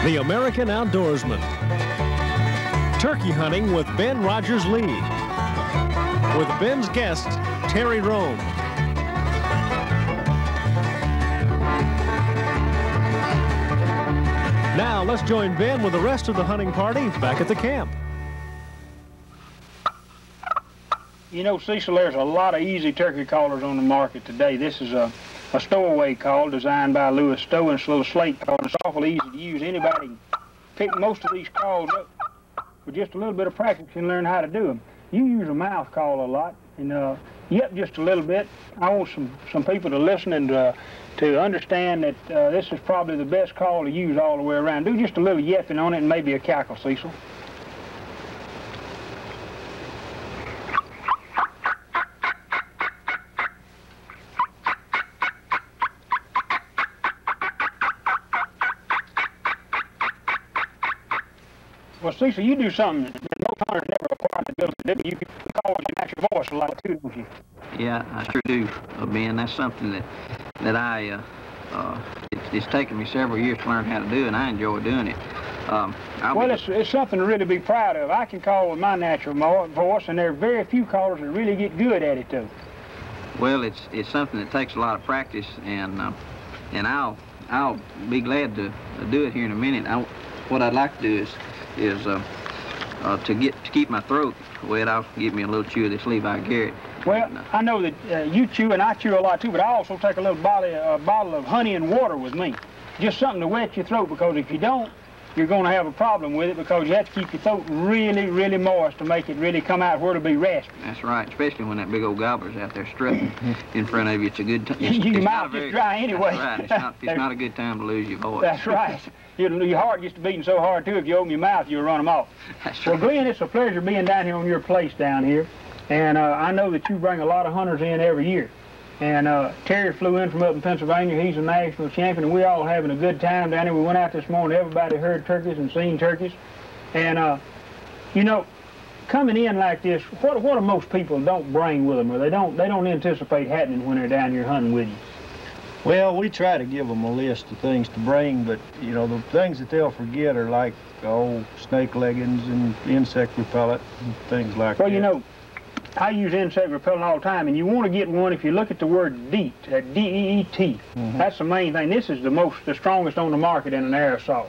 The American Outdoorsman. Turkey hunting with Ben Rogers-Lee. With Ben's guest, Terry Rohm. Now let's join Ben with the rest of the hunting party back at the camp. You know, Cecil, there's a lot of easy turkey callers on the market today. This is a stowaway call designed by Louis Stowe, and it's a little slate call. It's awful easy to use. Anybody can pick most of these calls up with just a little bit of practice and learn how to do them. You use a mouth call a lot, and yep, just a little bit. I want some people to listen and to understand that this is probably the best call to use all the way around. Do just a little yapping on it and maybe a cackle, Cecil. Well, Cecil, you do something that most hunters never acquired the ability to do. You call your natural voice a lot too, don't you? Yeah, I sure do, Ben. That's something that it's taken me several years to learn how to do, and I enjoy doing it. Well, it's something to really be proud of. I can call with my natural voice, and there are very few callers that really get good at it, too. Well, it's something that takes a lot of practice, and I'll be glad to do it here in a minute. What I'd like to do is to keep my throat wet. I'll give me a little chew of this Levi Garrett. Well, I know that you chew, and I chew a lot too, but I also take a little bottle of honey and water with me. Just something to wet your throat, because if you don't, you're going to have a problem with it, because you have to keep your throat really, really moist to make it really come out where it'll be raspy. That's right, especially when that big old gobbler's out there strutting in front of you. It's a good time. Your mouth is dry anyway. That's right. It's not a good time to lose your voice. That's right. Your heart gets to beating so hard, too, if you open your mouth, you'll run them off. That's right. Well, Glenn, it's a pleasure being down here on your place down here. And I know that you bring a lot of hunters in every year. And Terry flew in from up in Pennsylvania. He's a national champion, and we're all having a good time down here. We went out this morning. Everybody heard turkeys and seen turkeys. And, you know, coming in like this, what do most people don't bring with them, or they don't anticipate happening when they're down here hunting with you? Well, we try to give them a list of things to bring, but, you know, the things that they'll forget are like, snake leggings and insect repellent and things like that. Well, you know, I use insect repellent all the time, and you want to get one if you look at the word DEET, D-E-E-T. That's the main thing. This is the strongest on the market in an aerosol.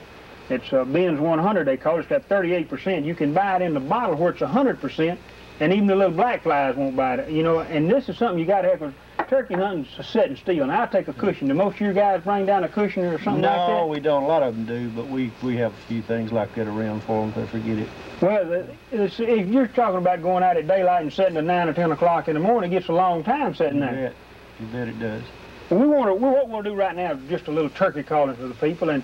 It's Ben's 100, they call it. It's got 38%. You can buy it in the bottle where it's 100%, and even the little black flies won't buy it. You know, and this is something you got to have, because turkey hunting's a set and steel. Now, I take a cushion. Do most of your guys bring down a cushion or something like that? No, we don't. A lot of them do, but we have a few things like that around for them if they forget it. Well, if you're talking about going out at daylight and setting at 9 or 10 o'clock in the morning, it gets a long time setting there. You bet it does. Well, what we'll do right now is just a little turkey calling for the people. And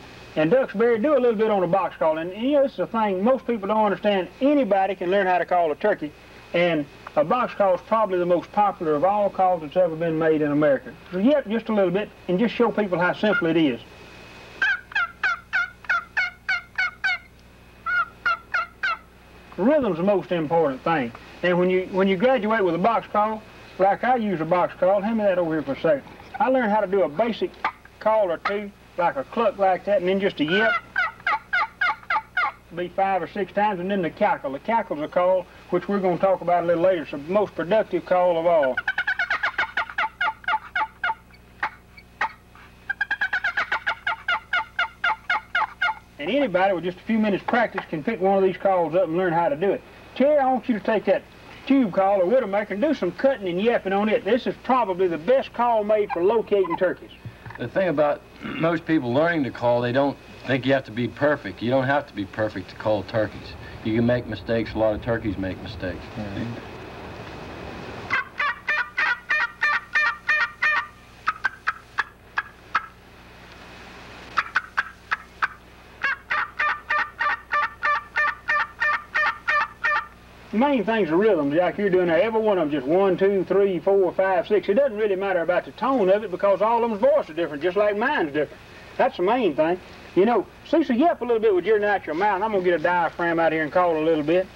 Duxbury, do a little bit on the box calling. And, you know, this is the thing. Most people don't understand. Anybody can learn how to call a turkey. And a box call is probably the most popular of all calls that's ever been made in America. So, yep, just a little bit, and just show people how simple it is. Rhythm's the most important thing. And when you graduate with a box call, like I use a box call, hand me that over here for a second. I learned how to do a basic call or two, like a cluck like that, and then just a yip. Be 5 or 6 times, and then the cackle. The cackle's a call, which we're going to talk about a little later. It's the most productive call of all. And anybody with just a few minutes practice can pick one of these calls up and learn how to do it. Terry, I want you to take that tube call or Widowmaker and do some cutting and yapping on it. This is probably the best call made for locating turkeys. The thing about most people learning to call, they don't think you have to be perfect. You don't have to be perfect to call turkeys. You can make mistakes. A lot of turkeys make mistakes. The main things are rhythms, like you're doing there. Every one of them just 1, 2, 3, 4, 5, 6. It doesn't really matter about the tone of it, because all of them's voice are different, just like mine's different. That's the main thing. You know, Cecil, yap a little bit with your natural mouth. I'm going to get a diaphragm out here and call a little bit.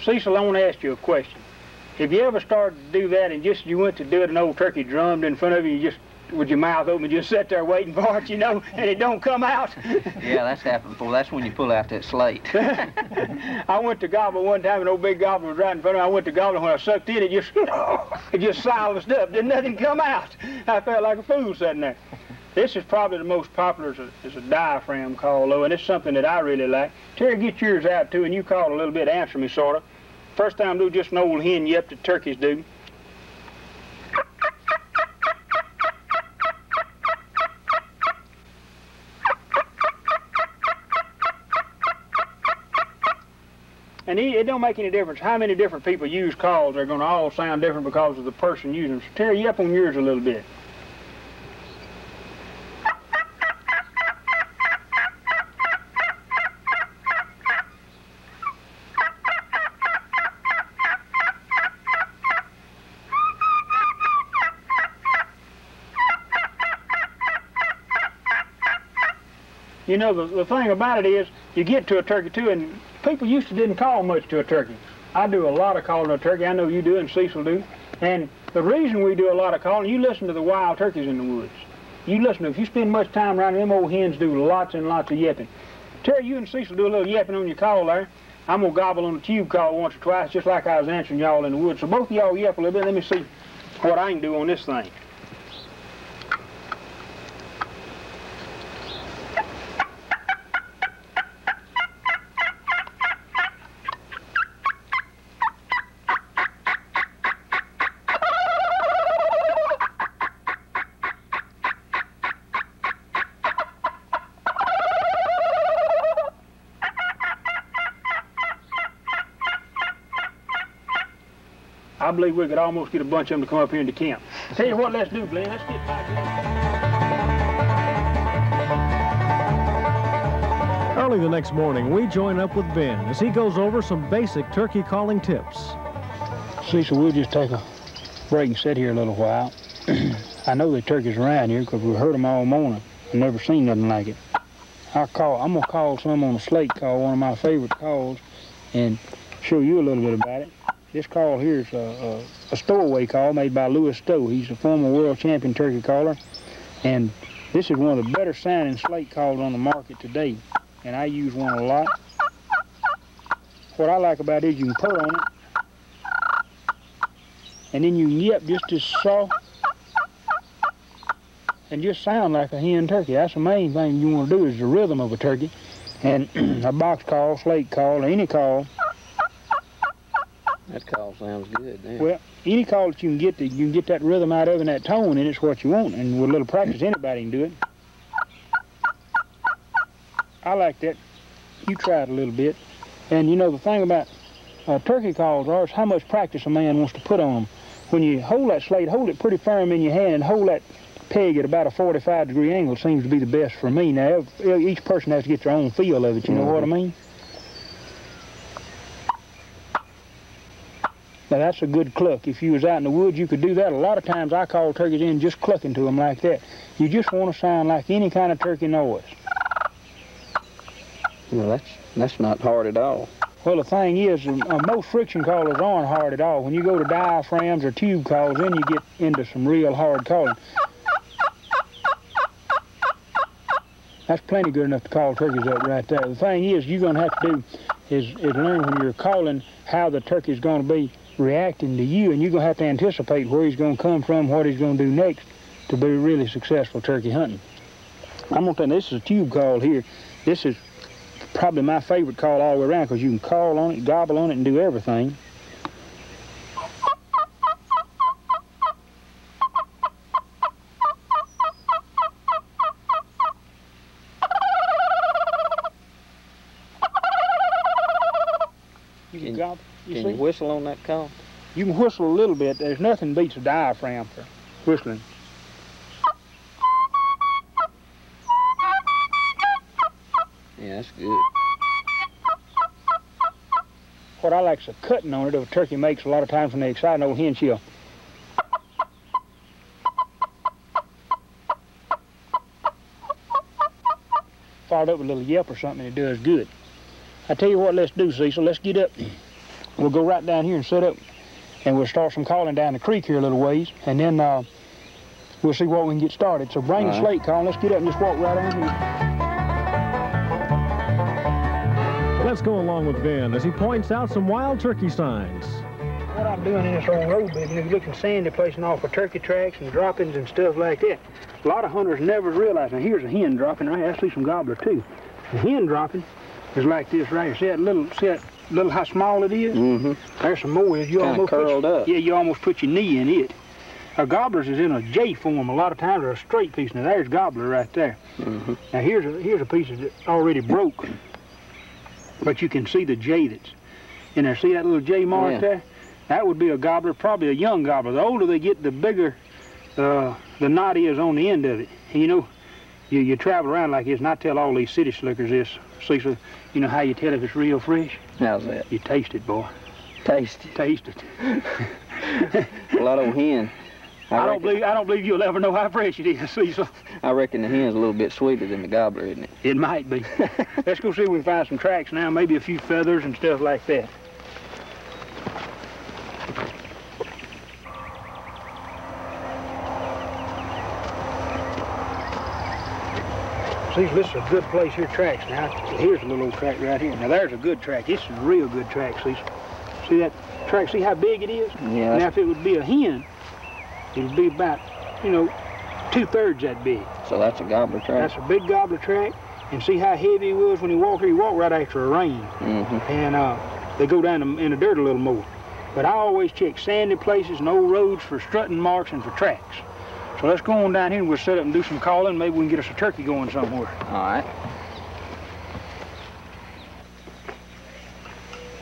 Cecil, I want to ask you a question. Have you ever started to do that and just you went to do it, an old turkey drummed in front of you, just with your mouth open, just sat there waiting for it, you know, and it don't come out? Yeah, that's happened before. That's when you pull out that slate. I went to gobble one time, an old big gobbler was right in front of me. I went to gobble, and when I sucked in, it just silenced up. Didn't nothing come out. I felt like a fool sitting there. This is probably the most popular is a diaphragm call, though, and it's something that I really like. Terry, get yours out, too, and you call a little bit, answer me, sort of. First time do just an old hen yip that turkeys do. And it don't make any difference how many different people use calls. They're going to all sound different because of the person using them. So Terry, yip on yours a little bit. You know, the thing about it is, you get to a turkey too, and people used to didn't call much to a turkey. I do a lot of calling to a turkey. I know you do and Cecil do. And the reason we do a lot of calling, you listen to the wild turkeys in the woods. You listen to, if you spend much time around them old hens do lots and lots of yipping. Terry, you and Cecil do a little yipping on your call there. I'm going to gobble on the tube call once or twice, just like I was answering y'all in the woods. So both of y'all yip a little bit. Let me see what I can do on this thing. I believe we could almost get a bunch of them to come up here into camp. Tell you what, let's do, Glenn. Let's get back. Early the next morning, we join up with Ben as he goes over some basic turkey calling tips. Cecil, we'll just take a break and sit here a little while. I know the turkeys around here because we heard them all morning. I've never seen nothing like it. I'm going to call some on a slate call, one of my favorite calls, and show you a little bit about it. This call here is a stowaway call made by Louis Stowe. He's a former world champion turkey caller, and this is one of the better sounding slate calls on the market today, and I use one a lot. What I like about it is you can purr on it, and then you can yip just as soft and just sound like a hen turkey. That's the main thing you want to do is the rhythm of a turkey, and a box call, slate call, or any call. That call sounds good. Yeah. Well, any call that you can get that rhythm out of and that tone, and it's what you want. And with a little practice, anybody can do it. I like that. You try it a little bit. And you know, the thing about turkey calls is how much practice a man wants to put on them. When you hold that slate, hold it pretty firm in your hand and hold that peg at about a 45-degree angle seems to be the best for me. Now, each person has to get their own feel of it, you know what I mean? Now that's a good cluck. If you was out in the woods, you could do that. A lot of times I call turkeys in just clucking to them like that. You just want to sound like any kind of turkey noise. Well, that's not hard at all. Well, the thing is, most friction callers aren't hard at all. When you go to diaphragms or tube calls, then you get into some real hard calling. That's plenty good enough to call turkeys up right there. The thing is, you're going to have to do is learn when you're calling how the turkey's going to be reacting to you, and you're going to have to anticipate where he's going to come from, what he's going to do next to be really successful turkey hunting. I'm going to tell you, this is a tube call here. This is probably my favorite call all the way around because you can call on it, gobble on it, and do everything. Can you whistle on that call? You can whistle a little bit. There's nothing beats a diaphragm for whistling. Yeah, that's good. What I like is a cutting on it of a turkey makes a lot of times when they excite an old hen, she'll followed up with a little yelp or something, and it does good. I tell you what, let's do, Cecil. Let's get up we'll go right down here and set up, and we'll start some calling down the creek here a little ways, and then we'll see what we can get started. So bring the slate call. Let's get up and just walk right down here. Let's go along with Ben as he points out some wild turkey signs. What I'm doing in this old road bed, is looking sandy place and all for turkey tracks and droppings and stuff like that. A lot of hunters never realize. Now here's a hen dropping right here. I see some gobbler too. The hen dropping is like this right here. See that little how small it is? Mm-hmm. There's some more. You Kind of curled up. Yeah, you almost put your knee in it. Gobblers is in a J form. A lot of times they're a straight piece. Now there's gobbler right there. Mm-hmm. Now here's a piece that's already broke, but you can see the J that's in there. See that little J mark there? That would be a gobbler, probably a young gobbler. The older they get, the bigger the knot is on the end of it. And you know, you travel around like this, and I tell all these city slickers this. Cecil, you know how you tell if it's real fresh? How's that? You taste it, boy. Taste it. Taste it. A lot of hen. I don't believe you'll ever know how fresh it is, Cecil. I reckon the hen's a little bit sweeter than the gobbler, isn't it? It might be. Let's go see if we can find some tracks now, maybe a few feathers and stuff like that. See, this is a good place here, tracks. Now, here's a little old track right here. Now, there's a good track. This is a real good track, Cecil. See that track? See how big it is? Yeah. Now, if it would be a hen, it would be about, you know, 2/3 that big. So that's a gobbler track. That's a big gobbler track. And see how heavy he was when he walked here? He walked right after a rain. Mm-hmm. And they go down in the dirt a little more. But I always check sandy places and old roads for strutting marks and for tracks. So let's go on down here and we'll set up and do some calling. Maybe we can get us a turkey going somewhere. All right.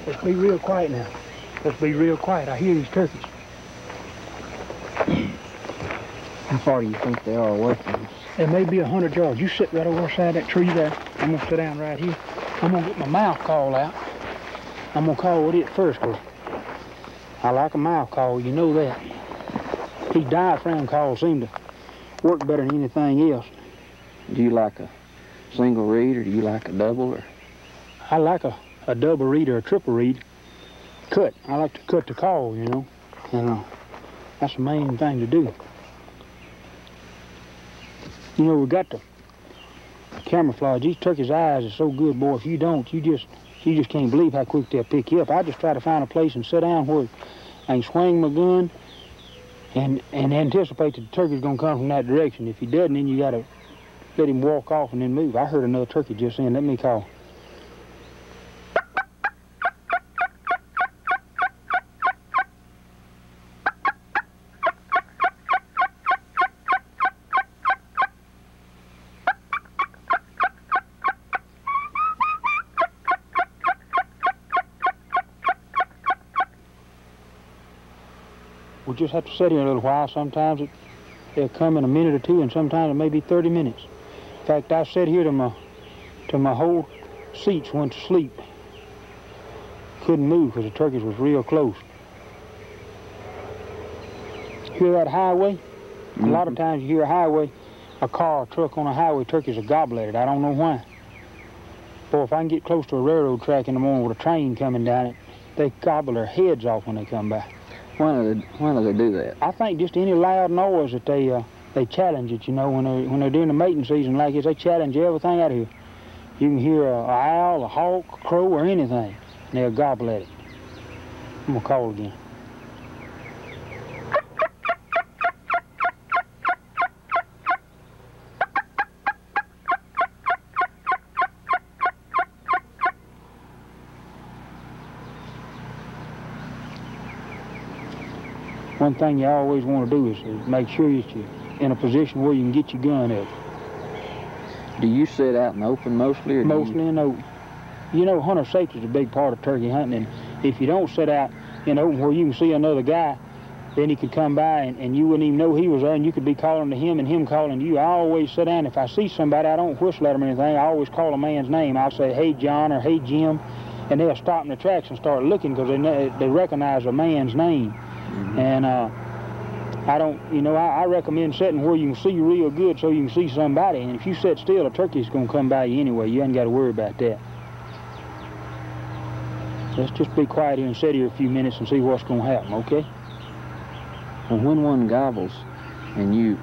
Let's be real quiet now. Let's be real quiet. I hear these turkeys. How far do you think they are away from us? It may be 100 yards. You sit right over the side of that tree there. I'm going to sit down right here. I'm going to get my mouth call out. I'm going to call with it first, because I like a mouth call. You know that. These diaphragm calls seem to work better than anything else. Do you like a single reed, or do you like a double? Or? I like a double reed or a triple reed. Cut. I like to cut the call, you know. And that's the main thing to do. You know, we got to camouflage. These turkeys' eyes are so good, boy. If you don't, you just can't believe how quick they'll pick you up. I just try to find a place and sit down where I can swing my gun and anticipate that the turkey's gonna come from that direction. If he doesn't, then you gotta let him walk off and then move. I heard another turkey just then. Let me call. We just have to sit here a little while. Sometimes they'll come in a minute or two, and sometimes it may be 30 minutes. In fact, I sat here till my whole seats went to sleep. Couldn't move because the turkeys was real close. Hear that highway? A lot of times you hear a highway, a car, a truck on a highway, turkeys are gobble at it. I don't know why. Boy, if I can get close to a railroad track in the morning with a train coming down it, they gobble their heads off when they come by. Why do they do that? I think just any loud noise that they challenge it. You know, when they're doing the mating season like this, they challenge everything out of here. You can hear an owl, a hawk, a crow, or anything, and they'll gobble at it. I'm gonna call again. One thing you always want to do is make sure that you're in a position where you can get your gun up. Do you sit out in the open mostly? Or mostly in the open. You know, hunter safety is a big part of turkey hunting, and if you don't sit out in the open where you can see another guy, then he could come by and you wouldn't even know he was there, and you could be calling to him and him calling to you. I always sit down. If I see somebody, I don't whistle at them or anything. I always call a man's name. I'll say, "Hey, John," or "Hey, Jim," and they'll stop in the tracks and start looking because they recognize a man's name. And I recommend sitting where you can see real good so you can see somebody. And if you sit still, a turkey's going to come by you anyway. You ain't got to worry about that. Let's just be quiet here and sit here a few minutes and see what's going to happen, okay? Well, when one gobbles and you're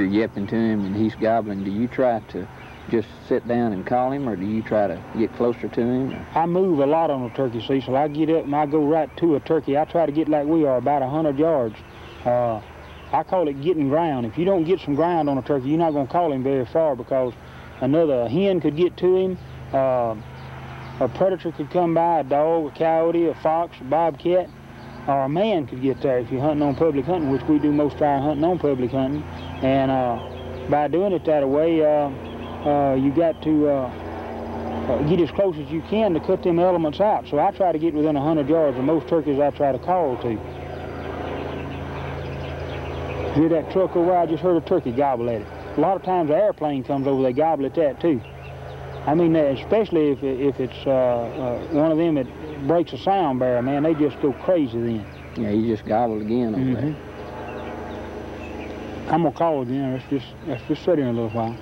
yipping to him and he's gobbling, do you try to just sit down and call him, or do you try to get closer to him? Or? I move a lot on a turkey, Cecil. I get up and I go right to a turkey. I try to get like we are, about 100 yards. I call it getting ground. If you don't get some ground on a turkey, you're not going to call him very far, because another hen could get to him, a predator could come by, a dog, a coyote, a fox, a bobcat, or a man could get there if you're hunting on public hunting, which we do most of our hunting on public hunting. And by doing it that way, you got to get as close as you can to cut them elements out. So I try to get within 100 yards of most turkeys I try to call to. Hear that truck over there? I just heard a turkey gobble at it. A lot of times an airplane comes over, they gobble at that too. I mean, especially if it's one of them that breaks a sound barrier, man, they just go crazy then. Yeah, you just gobbled again over there. I'm gonna call again. Let's just sit here a little while.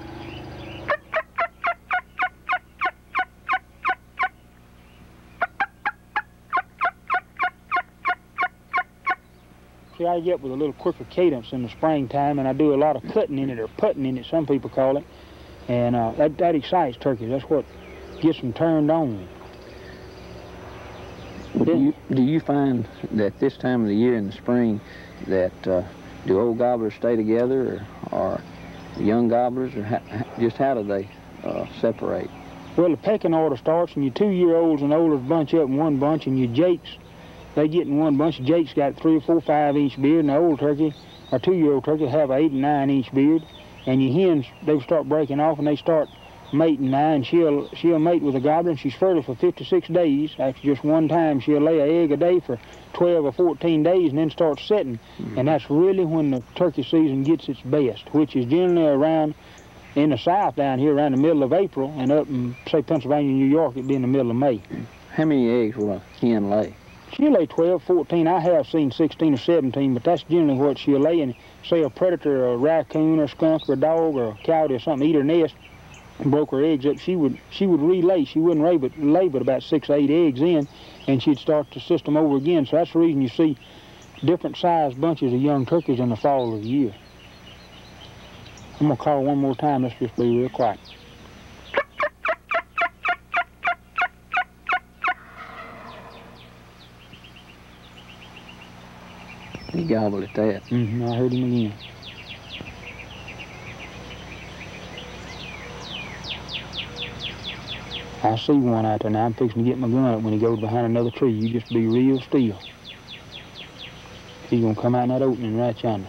See, I get with a little quicker cadence in the springtime, and I do a lot of cutting in it, or putting in it, some people call it. And that excites turkeys. That's what gets them turned on. Do you find that this time of the year in the spring that do old gobblers stay together, or young gobblers, or just how do they separate? Well, the pecking order starts, and your 2-year-olds and olders bunch up in one bunch, and your jakes, they get in one bunch. Jake's got 3 or 4, 5-inch beard, and the old turkey, or 2-year-old turkey, have an 8 and 9-inch beard. And your hens, they start breaking off, and they start mating now, and she'll mate with a gobbler, and she's fertile for 56 days. After just one time, she'll lay an egg a day for 12 or 14 days and then start setting. And that's really when the turkey season gets its best, which is generally around in the south down here around the middle of April, and up in, say, Pennsylvania, New York, it'd be in the middle of May. How many eggs will a hen lay? She'll lay 12, 14. I have seen 16 or 17, but that's generally what she'll lay. And say a predator, or a raccoon, or a skunk, or a dog, or a coyote, or something, eat her nest and broke her eggs up, she would relay. She wouldn't lay but about 6 or 8 eggs in, and she'd start the system over again. So that's the reason you see different sized bunches of young turkeys in the fall of the year. I'm gonna call one more time. Let's just be real quiet. He gobbled at that. I heard him again. I see one out there now. I'm fixing to get my gun up when he goes behind another tree. You just be real still. He's gonna come out in that opening right yonder.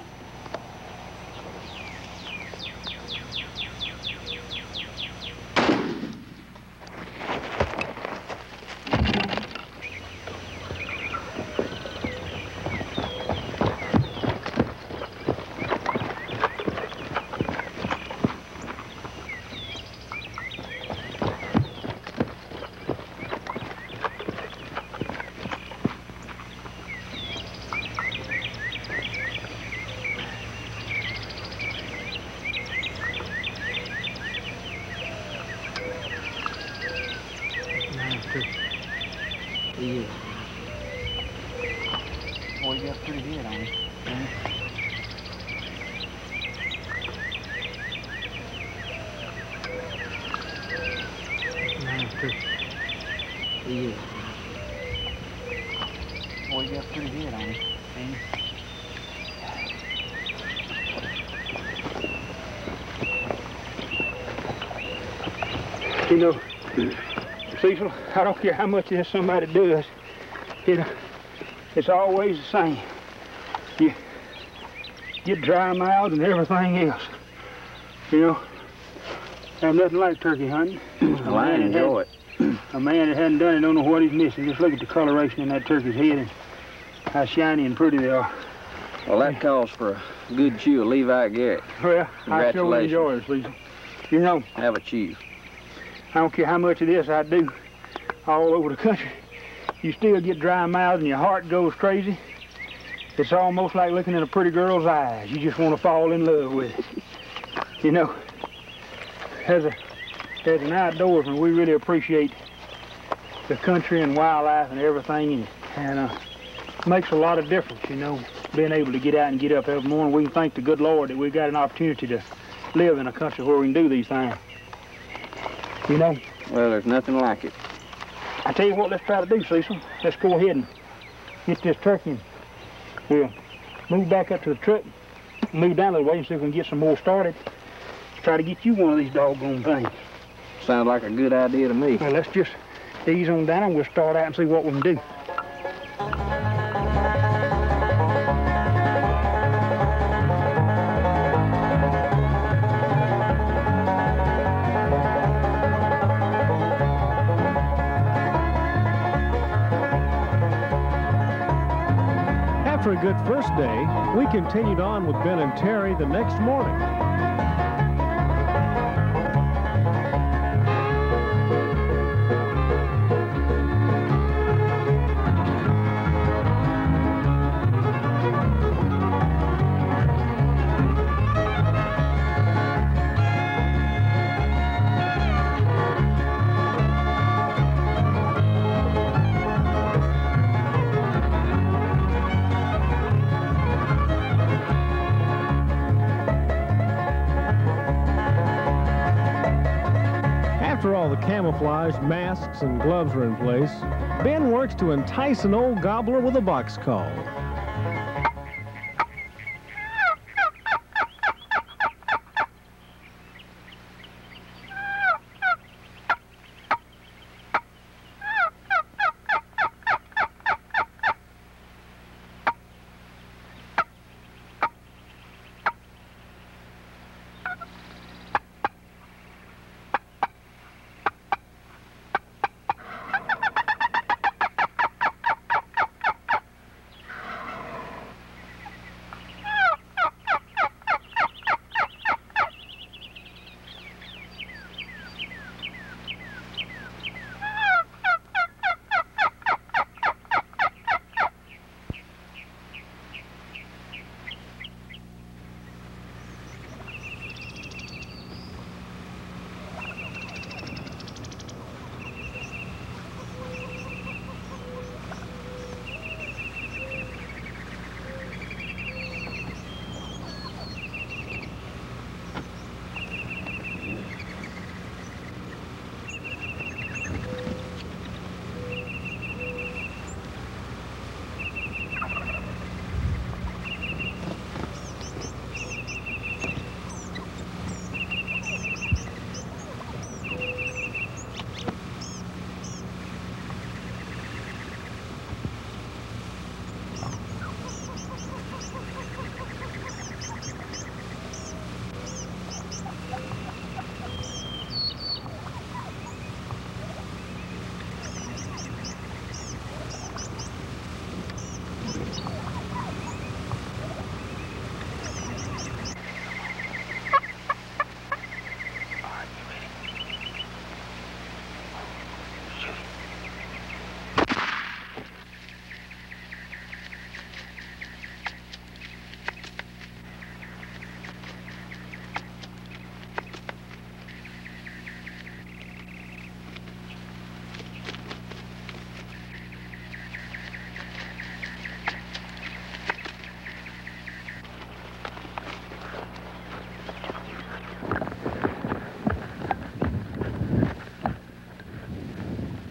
Yeah. Boy, you got pretty good on him. Yeah. Boy, you got pretty good on him. You know, Cecil, I don't care how much this somebody does, it's always the same. You get dry mouths and everything else. You know, have nothing like turkey hunting. Well, I enjoy it. A man that hadn't done it don't know what he's missing. Just look at the coloration in that turkey's head and how shiny and pretty they are. Well, that calls for a good chew of Levi Garrett. Well, I sure enjoy it, Cecil. You know, have a chew. I don't care how much of this I do all over the country. You still get dry mouths and your heart goes crazy. It's almost like looking in a pretty girl's eyes. You just want to fall in love with it. You know, as an outdoorsman, we really appreciate the country and wildlife and everything, and makes a lot of difference, you know, being able to get out and get up every morning. We can thank the good Lord that we got an opportunity to live in a country where we can do these things. You know? Well, there's nothing like it. I tell you what, let's try to do, Cecil. Let's go ahead and get this turkey, and we'll move back up to the truck, move down a little way and see if we can get some more started. Try to get you one of these doggone things. Sounds like a good idea to me. Well, let's just ease on down and we'll start out and see what we can do. After a good first day, we continued on with Ben and Terry the next morning. After all the camouflage, masks, and gloves are in place, Ben works to entice an old gobbler with a box call.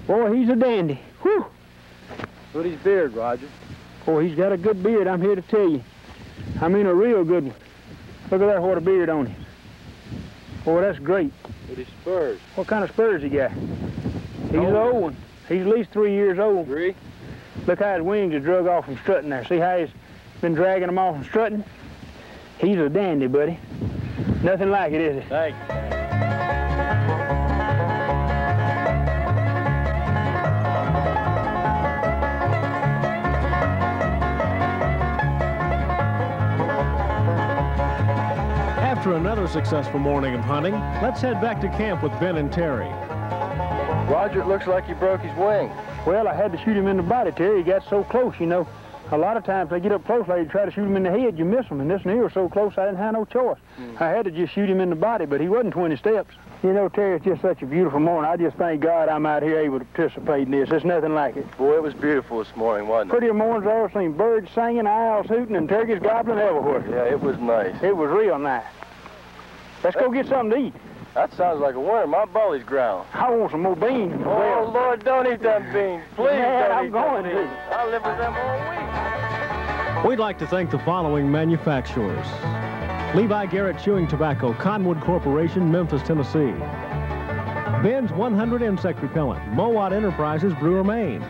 Boy, he's a dandy. Whew! Look at his beard, Roger. Boy, he's got a good beard, I'm here to tell you. I mean, a real good one. Look at that, what a beard on him. Boy, that's great. Look at his spurs. What kind of spurs he got? He's an old one. He's at least 3 years old. 3? Look how his wings are drug off from strutting there. See how he's been dragging them off from strutting? He's a dandy, buddy. Nothing like it, is it? Thank you. After another successful morning of hunting, let's head back to camp with Ben and Terry. Roger, it looks like you broke his wing. Well, I had to shoot him in the body, Terry. He got so close, you know. A lot of times they get up close, like you try to shoot him in the head, you miss him. And this one here was so close, I didn't have no choice. I had to just shoot him in the body, but he wasn't 20 steps. You know, Terry, it's just such a beautiful morning. I just thank God I'm out here able to participate in this. There's nothing like it. Boy, it was beautiful this morning, wasn't it? Prettier mornings I've ever seen. Birds singing, owls hooting, and turkeys gobbling everywhere. Yeah, it was nice. It was real nice. Let's go get something to eat. That sounds like a winner. My belly's growling. I want some more beans. Oh, Lord, don't eat them beans. Please Yeah, don't I'm eat going them to. beans. I'll live with them all week. We'd like to thank the following manufacturers: Levi Garrett Chewing Tobacco, Conwood Corporation, Memphis, Tennessee; Ben's 100 Insect Repellent, Mowat Enterprises, Brewer, Maine;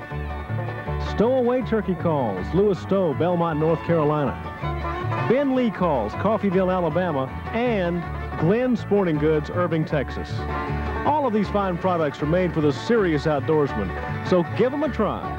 Stowaway Turkey Calls, Lewis Stowe, Belmont, North Carolina; Ben Lee Calls, Coffeyville, Alabama; and Glenn Sporting Goods, Irving, Texas. All of these fine products are made for the serious outdoorsman, so give them a try.